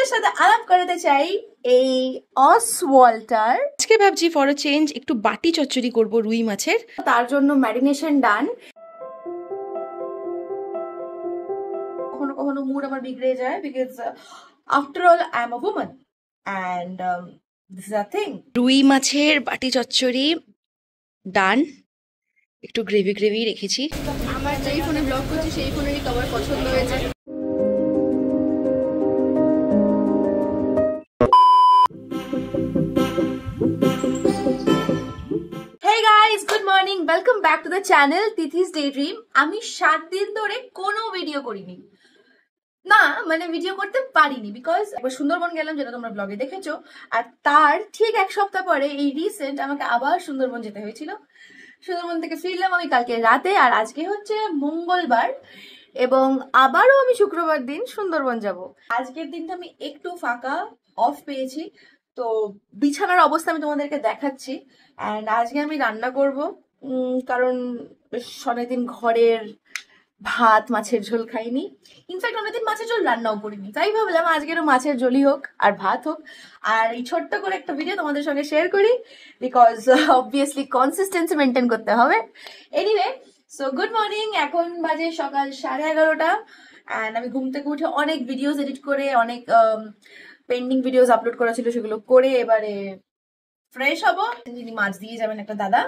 তোমাদের সাথে আলাপ করাতে চাই এই অসওয়াল্টার। আজকে ভাবছি ফর আ চেঞ্জ একটু বাটি চচ্চড়ি করব রুই মাছের। তার জন্য ম্যারিনেশন ডান। কখনো কখনো মুড আমার বিগড়ে যায় because after all I am a woman and this is a thing. রুই মাছের বাটি চচ্চড়ি ডান। একটু গ্রেভি গ্রেভি রেখেছি। আমার যেই ফোনে ব্লগ করছি সেই ফোনেরই কভার পছন্দ হয়েছে। Hey guys, good morning. Welcome back to the channel Tithi's Daydream. আমি 7 দিন ধরে কোনো ভিডিও করিনি। না মানে ভিডিও করতে পারিনি বিকজ একবার সুন্দরবন গেলাম, যেটা তোমরা ব্লগে দেখেছো, আর তার ঠিক এক সপ্তাহ পরে এই রিসেন্ট আমাকে আবার সুন্দরবন যেতে হয়েছিল। সুন্দরবন থেকে ফিরলাম আমি কালকে রাতে, আর আজকে হচ্ছে মঙ্গলবার এবং আবারও আমি শুক্রবার দিন সুন্দরবন যাব। আজকের দিনটা আমি একটু ফাঁকা অফ পেয়েছি, তো বিছানার অবস্থা আমি তোমাদেরকে দেখাচ্ছি। অ্যান্ড আজকে আমি রান্না করব, কারণ বেশ অনেকদিন ঘরের ভাত মাছের ঝোল খাইনি। ইনফ্যাক্ট অনেকদিন মাছের ঝোল রান্নাও করিনি, তাই ভাবলাম আজকেরও মাছের ঝোলই হোক আর ভাত হোক, আর এই ছোট্ট করে একটা ভিডিও তোমাদের সঙ্গে শেয়ার করি বিকজ অবভিয়াসলি কনসিস্টেন্সি মেনটেন করতে হবে। Anyway, so good morning. এখন বাজে সকাল 11:30 অ্যান্ড আমি ঘুম থেকে উঠে অনেক ভিডিওস এডিট করে, অনেক পেন্ডিং ভিডিওস আপলোড করা ছিল সেগুলো করে এবারে ফ্রেশ হবো। যিনি মাছ দিয়ে যাবেন একটা দাদা,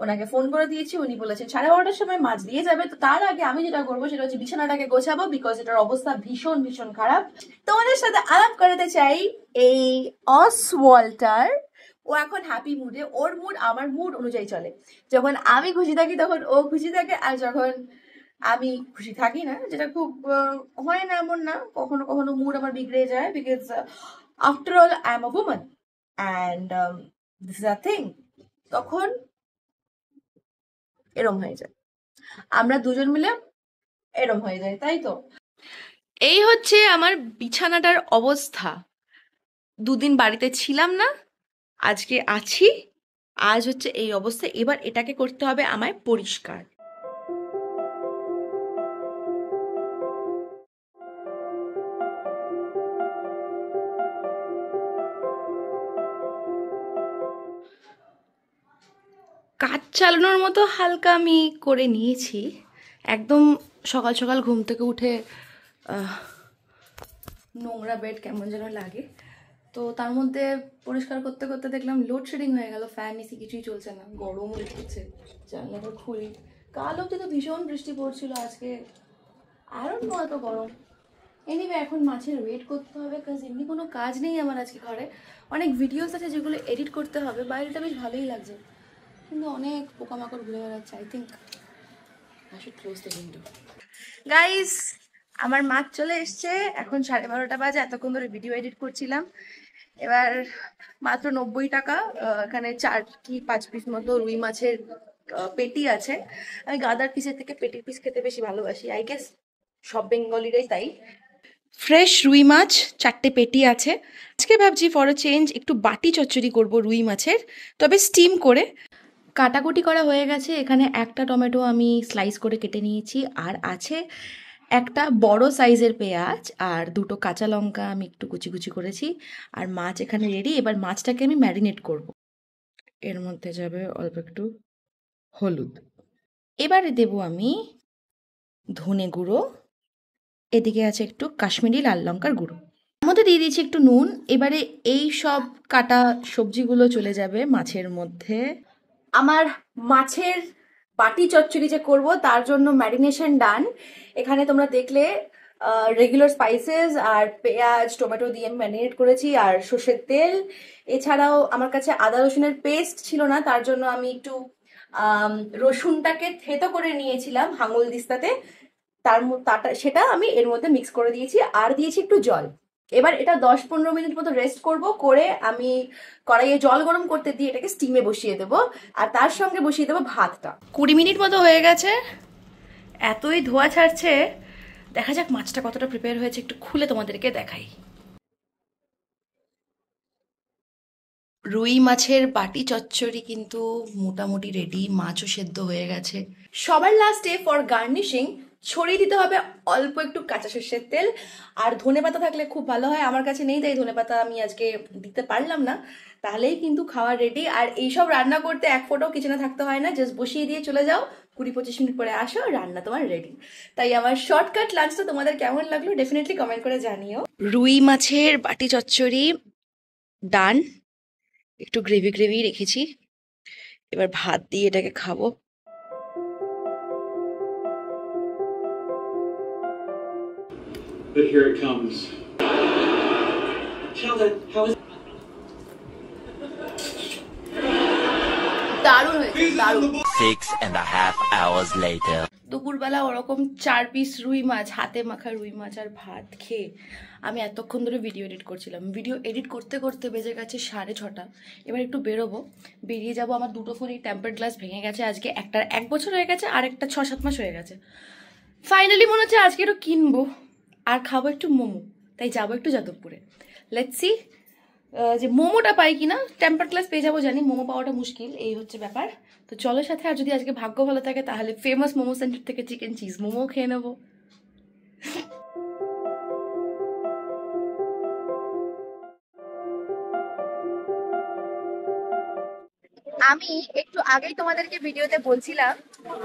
ওনাকে ফোন করে দিয়েছি, উনি বলেছেন 12:30টার সময় মাছ দিয়ে যাবে। তো তার আগে আমি যেটা করবো সেটা হচ্ছে বিছানাটাকে গোছাবো বিকজ এটার অবস্থা ভীষণ ভীষণ খারাপ। তোমাদের সাথে আলাপ করাতে চাই এই অসওয়াল্টার। ও এখন হ্যাপি মুডে, ওর মুড আমার মুড অনুযায়ী চলে। যখন আমি খুশি থাকি তখন ও খুশি থাকে, আর যখন আমি খুশি থাকি না, যেটা খুব হয় না এমন না, কখনো কখনো মুড আমার বিগড়ে যায় because after all I am a woman and this is a thing, তখন এরম হয়ে যায়, আমরা দুজন মিলে এরম হয়ে যায়, তাই তো। এই হচ্ছে আমার বিছানাটার অবস্থা। দুদিন বাড়িতে ছিলাম না, আজকে আছি, আজ হচ্ছে এই অবস্থা। এবার এটাকে করতে হবে আমায় পরিষ্কার। কাজ চালানোর মতো হালকা আমি করে নিয়েছি। একদম সকাল সকাল ঘুম থেকে উঠে নোংরা বেড কেমন যেন লাগে, তো তার মধ্যে পরিষ্কার করতে করতে দেখলাম লোডশেডিং হয়ে গেল, ফ্যান এসি কিছুই চলছে না, গরম উঠছে। জানলাটা খুলি, কাল অব্দি তো ভীষণ বৃষ্টি পড়ছিল, আজকে আরও এত গরম। এনিওয়ে, এখন মাছের ওয়েট করতে হবে কাজ এমনি কোনো কাজ নেই আমার আজকে ঘরে। অনেক ভিডিওস আছে যেগুলো এডিট করতে হবে। বাইরেটা বেশ ভালোই লাগছে কিন্তু অনেক পোকামাকড় ঘুরে বেড়াচ্ছে। I think I should close the window. Guys, আমার মাছ চলে এসছে, এখন 12:30 বাজে। এতক্ষণ ধরে ভিডিও এডিট করছিলাম। এবার মাত্র 90 টাকা। এখানে 4 কি 5 পিস মতো রুই মাছের পেটি আছে। আমি গাদার পিসের থেকে পেটির পিস খেতে বেশি ভালোবাসি, আই গেস সব বেঙ্গলিরাই তাই। ফ্রেশ রুই মাছ 4টে পেটি আছে। আজকে ভাবছি ফর আ চেঞ্জ একটু বাটি চচ্চড়ি করব রুই মাছের, তবে স্টিম করে। কাটাকুটি করা হয়ে গেছে। এখানে একটা টমেটো আমি স্লাইস করে কেটে নিয়েছি, আর আছে একটা বড় সাইজের পেঁয়াজ আর 2টো কাঁচা লঙ্কা আমি একটু কুচি কুচি করেছি। আর মাছ এখানে রেডি। এবার মাছটাকে আমি ম্যারিনেট করব। এর মধ্যে যাবে অল্প একটু হলুদ, এবারে দেব আমি ধনে গুঁড়ো, এদিকে আছে একটু কাশ্মীরি লাল লঙ্কার গুঁড়ো, তার মধ্যে দিয়ে দিয়েছি একটু নুন। এবারে এই সব কাটা সবজিগুলো চলে যাবে মাছের মধ্যে। আমার মাছের বাটি চচ্চড়ি যে করব তার জন্য ম্যারিনেশন ডান। এখানে তোমরা দেখলে রেগুলার স্পাইসেস আর পেঁয়াজ টমেটো দিয়ে আমি ম্যারিনেট করেছি, আর সর্ষের তেল। এছাড়াও আমার কাছে আদা রসুনের পেস্ট ছিল না, তার জন্য আমি একটু রসুনটাকে থেতো করে নিয়েছিলাম হাঙুল দিস্তাতে, সেটা আমি এর মধ্যে মিক্স করে দিয়েছি, আর দিয়েছি একটু জল। এবার এটা 10-15 মিনিট মতো রেস্ট করব, করে আমি কড়াইয়ে জল গরম করতে দিয়ে এটাকে স্টিমে বসিয়ে দেবো, আর তার সঙ্গে বসিয়ে দেবো ভাতটা। 20 মিনিট মতো হয়ে গেছে, এতই ধোয়া ছাড়ছে। দেখা যাক মাছটা কতটা প্রিপেয়ার হয়েছে, একটু খুলে তোমাদেরকে দেখাই। রুই মাছের বাটি চচ্চড়ি কিন্তু মোটামুটি রেডি, মাছও সেদ্ধ হয়ে গেছে। সবার লাস্টে ফর গার্নিশিং ছড়িয়ে দিতে হবে অল্প একটু কাঁচা সর্ষের তেল। আর ধনেপাতা থাকলে খুব ভালো হয়, আমার কাছে নেই তাই ধনেপাতা আমি আজকে দিতে পারলাম না। তাহলেই কিন্তু খাওয়া রেডি। আর এইসব রান্না করতে এক ফোঁটাও কিচেনে থাকতে হয় না, জাস্ট বসিয়ে দিয়ে চলে যাও, 20-25 মিনিট পরে আসো, রান্না তোমার রেডি। তাই আমার শর্টকাট লাঞ্চটা তোমাদের কেমন লাগলো ডেফিনেটলি কমেন্ট করে জানিও। রুই মাছের বাটি চচ্চড়ি ডান, একটু গ্রেভি গ্রেভি রেখেছি, এবার ভাত দিয়ে এটাকে খাবো। But here it comes. Sheldon, how is দারুণ হয়েছে, দারুণ। 6.5 hours later. দুপুরবেলা ওরকম 4 পিস রুই মাছ, হাতে মাখা রুই মাছ আর ভাত খেয়ে আমি এতক্ষণ ধরে ভিডিও এডিট করছিলাম। ভিডিও এডিট করতে করতে বেজে গেছে 6:30। এবার একটু বেরোবো, বেরিয়ে যাবো। আমার দুটো ফোন এই টেম্পার গ্লাস ভেঙে গেছে, আজকে একটার 1 বছর হয়ে গেছে আর একটা 6-7 মাস হয়ে গেছে। ফাইনালি মনে হচ্ছে আজকে একটু কিনবো আর খাবো একটু মোমো, তাই যাবো একটু যাদবপুরে। লেটস সি যে মোমোটা পাই কিনা। টেম্পার গ্লাস পেয়ে যাবো জানি, মোমো পাওয়াটা মুশকিল, এই হচ্ছে ব্যাপার। তো চলো সাথে, আর যদি আজকে ভাগ্য ভালো থাকে তাহলে ফেমাস মোমো সেন্টার থেকে চিকেন চিজ মোমো খেয়ে নেবো। আমি একটু আগেই তোমাদেরকে ভিডিওতে বলছিলাম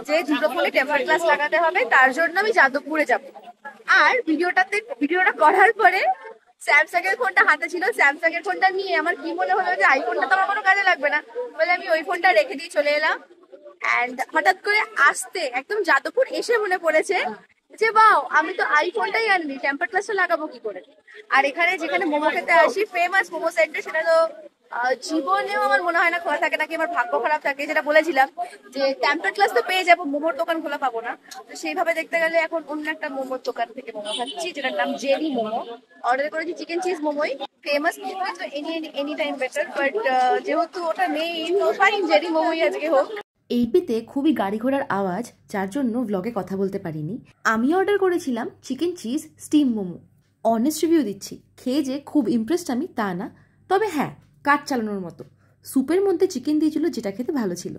যে দুটো ফোনে টেম্পার গ্লাস লাগাতে হবে, তার জন্য আমি যাদবপুরে যাব। আর ভিডিওটা করার পরে স্যামসাং এর ফোনটা হাতে ছিল, স্যামসাং এর ফোনটা নিয়ে আমার কি মনে হলো যে আইফোনটা তো আমার কোনো কাজে লাগবে না, বলে আমি ওই ফোনটা রেখে দিয়ে চলে এলাম। অ্যান্ড হঠাৎ করে আসতে একদম যাদবপুর এসে মনে পড়েছে যে বাও, আমি তো আইফোনটাই আনলি, টেম্পার গ্লাসটা লাগাবো কি করে। আর এখানে যেখানে মোমো খেতে আসি, ফেমাস মোমো সেন্টার, সেটা তো জীবনেও আমার মনে হয় না খোলা থাকে, নাকি আমার ভাগ্য খারাপ থাকে। যেটা বলেছিলাম যে টেম্পার গ্লাস তো পেয়ে যাবো, মোমোর দোকান খোলা পাবো না। তো সেইভাবে দেখতে গেলে এখন অন্য একটা মোমোর দোকান থেকে মোমো খাচ্ছি, যেটার নাম জেরি মোমো। অর্ডার করেছি চিকেন চিজ মোমোই, ফেমাস মোমো, তো এনি টাইম বেটার। বাট যেহেতু ওটা নেই, তো ফাইন, জেরি মোমোই আজকে হোক। এইপিতে খুবই গাড়ি ঘোড়ার আওয়াজ, যার জন্য ব্লগে কথা বলতে পারিনি। আমি অর্ডার করেছিলাম chicken cheese steam momo. Honest review দিচ্ছি, খেয়ে যে খুব ইমপ্রেসড আমি তা না, তবে হ্যাঁ কাঠ চালানোর মতো। স্যুপের মধ্যে চিকেন দিয়েছিল, যেটা খেতে ভালো ছিল।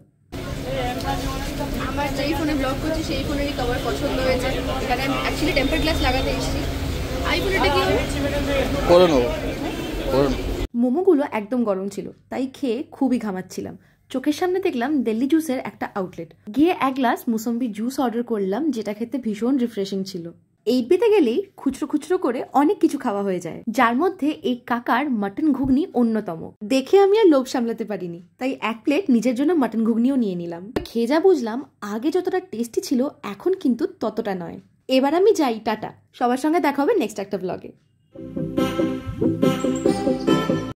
আমার যেই ফোনে ব্লগ করছি সেই ফোনেরই কভার পছন্দ হয়েছে। এখানে আমি অ্যাকচুয়ালি টেম্পার গ্লাস লাগাতে এসেছি। আইফোনেটা কি করে নেবো। মোমোগুলো একদম গরম ছিল, তাই খেয়ে খুবই ঘামাচ্ছিলাম। চোখের সামনে দেখলাম দিল্লি জুসের একটা আউটলেট, গিয়ে 1 গ্লাস মুসম্বি জুস অর্ডার করলাম, যেটা খেতে ভীষণ রিফ্রেশিং ছিল। এইপিতে গেলেই খুচরো খুচরো করে অনেক কিছু খাওয়া হয়ে যায়, যার মধ্যে এই কাকার মাটন ঘুগনি অন্যতম। দেখে আমি আর লোভ সামলাতে পারিনি, তাই 1 প্লেট নিজের জন্য মাটন ঘুগনিও নিয়ে নিলাম। খেয়ে যা বুঝলাম, আগে যতটা টেস্টি ছিল এখন কিন্তু ততটা নয়। এবার আমি যাই, টাটা। সবার সঙ্গে দেখা হবে নেক্সট একটা ব্লগে।